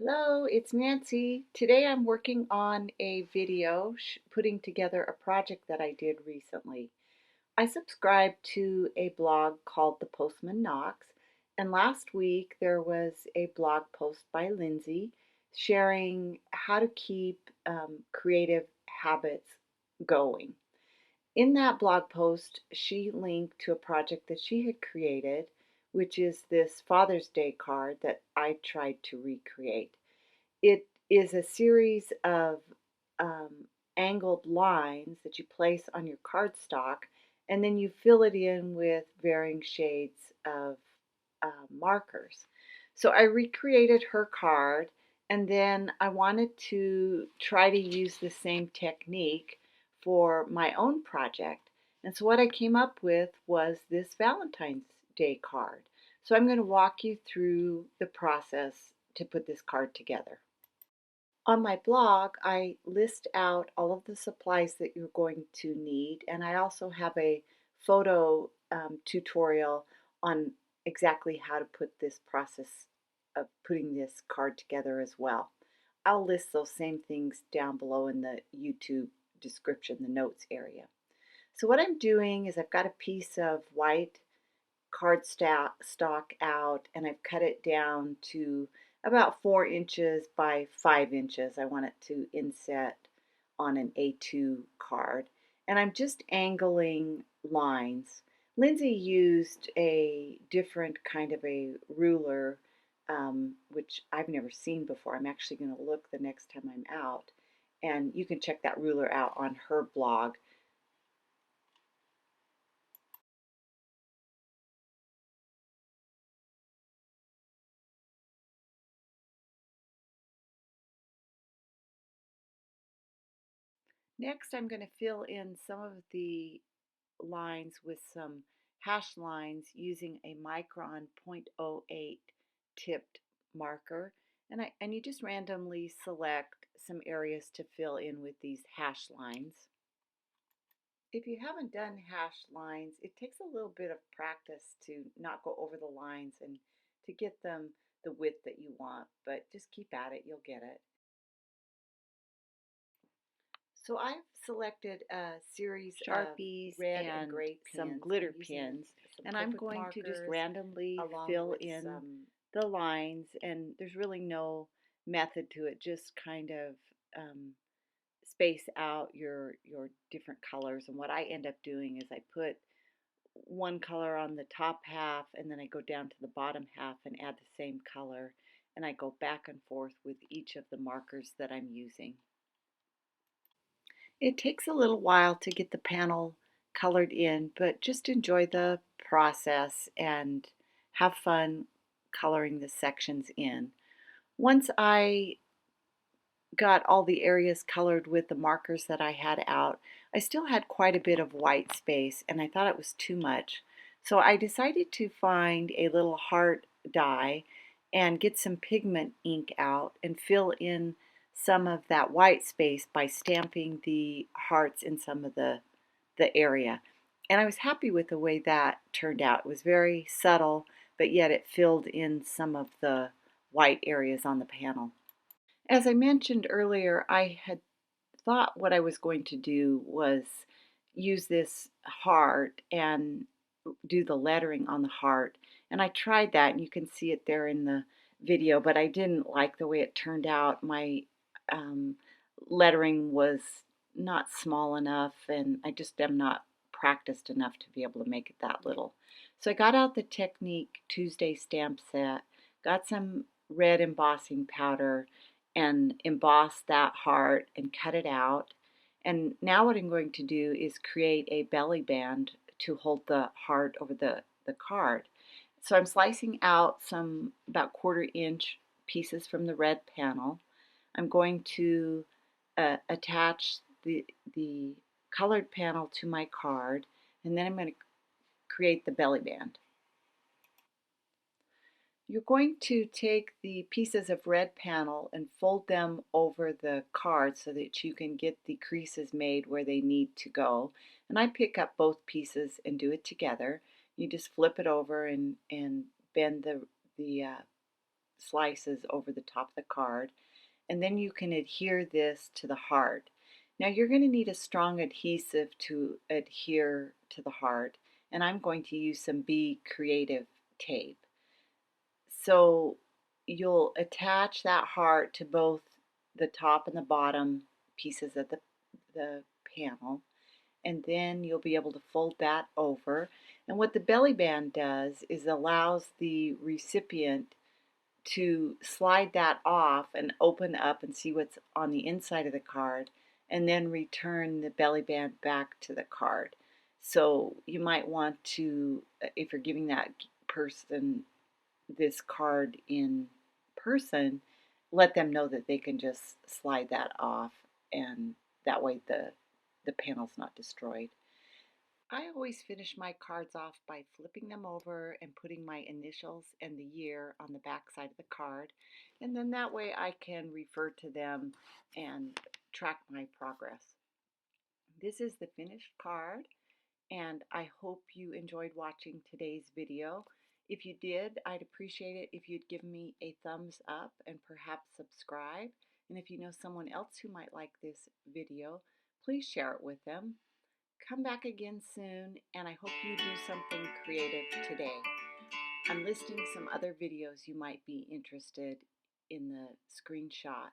Hello, it's Nancy. Today I'm working on a video putting together a project that I did recently. I subscribe to a blog called The Postman Knocks, and last week there was a blog post by Lindsay sharing how to keep creative habits going. In that blog post, she linked to a project that she had created, which is this Father's Day card that I tried to recreate. It is a series of angled lines that you place on your cardstock, and then you fill it in with varying shades of markers. So I recreated her card, and then I wanted to try to use the same technique for my own project. And so what I came up with was this Valentine's Day card. So I'm going to walk you through the process to put this card together. On my blog, I list out all of the supplies that you're going to need, and I also have a photo tutorial on exactly how to put this process of putting this card together as well. I'll list those same things down below in the YouTube description, the notes area. So what I'm doing is I've got a piece of white cardstock out, and I've cut it down to about 4 inches by 5 inches. I want it to inset on an A2 card, and I'm just angling lines. Lindsay used a different kind of a ruler, which I've never seen before. I'm actually going to look the next time I'm out, and you can check that ruler out on her blog. Next, I'm going to fill in some of the lines with some hash lines using a Micron 0.08 tipped marker. And you just randomly select some areas to fill in with these hash lines. If you haven't done hash lines, it takes a little bit of practice to not go over the lines and to get them the width that you want, but just keep at it, you'll get it. So I've selected a series Sharpies of red and gray pins, some glitter pins, and I'm going to just randomly fill in the lines, and there's really no method to it, just kind of space out your different colors. And what I end up doing is I put one color on the top half, and then I go down to the bottom half and add the same color, and I go back and forth with each of the markers that I'm using. It takes a little while to get the panel colored in, but just enjoy the process and have fun coloring the sections in. Once I got all the areas colored with the markers that I had out, I still had quite a bit of white space, and I thought it was too much. So I decided to find a little heart die and get some pigment ink out and fill in some of that white space by stamping the hearts in some of the area. And I was happy with the way that turned out. It was very subtle, but yet it filled in some of the white areas on the panel. As I mentioned earlier, I had thought what I was going to do was use this heart and do the lettering on the heart. And I tried that, and you can see it there in the video, but I didn't like the way it turned out. My um, lettering was not small enough, and I just am not practiced enough to be able to make it that little. So I got out the Technique Tuesday stamp set, got some red embossing powder, and embossed that heart and cut it out. And now what I'm going to do is create a belly band to hold the heart over the card. So I'm slicing out some about 1/4 inch pieces from the red panel. I'm going to attach the colored panel to my card, and then I'm going to create the belly band. You're going to take the pieces of red panel and fold them over the card so that you can get the creases made where they need to go. And I pick up both pieces and do it together. You just flip it over and bend the slices over the top of the card, and then you can adhere this to the heart. Now you're going to need a strong adhesive to adhere to the heart, and I'm going to use some Be Creative tape. So you'll attach that heart to both the top and the bottom pieces of the panel, and then you'll be able to fold that over. And what the belly band does is allows the recipient to slide that off and open up and see what's on the inside of the card, and then return the belly band back to the card. So you might want to, if you're giving that person this card in person, let them know that they can just slide that off, and that way the panel's not destroyed. I always finish my cards off by flipping them over and putting my initials and the year on the back side of the card, and then that way I can refer to them and track my progress. This is the finished card, and I hope you enjoyed watching today's video. If you did, I'd appreciate it if you'd give me a thumbs up and perhaps subscribe. And if you know someone else who might like this video, please share it with them. Come back again soon, and I hope you do something creative today. I'm listing some other videos you might be interested in the screenshot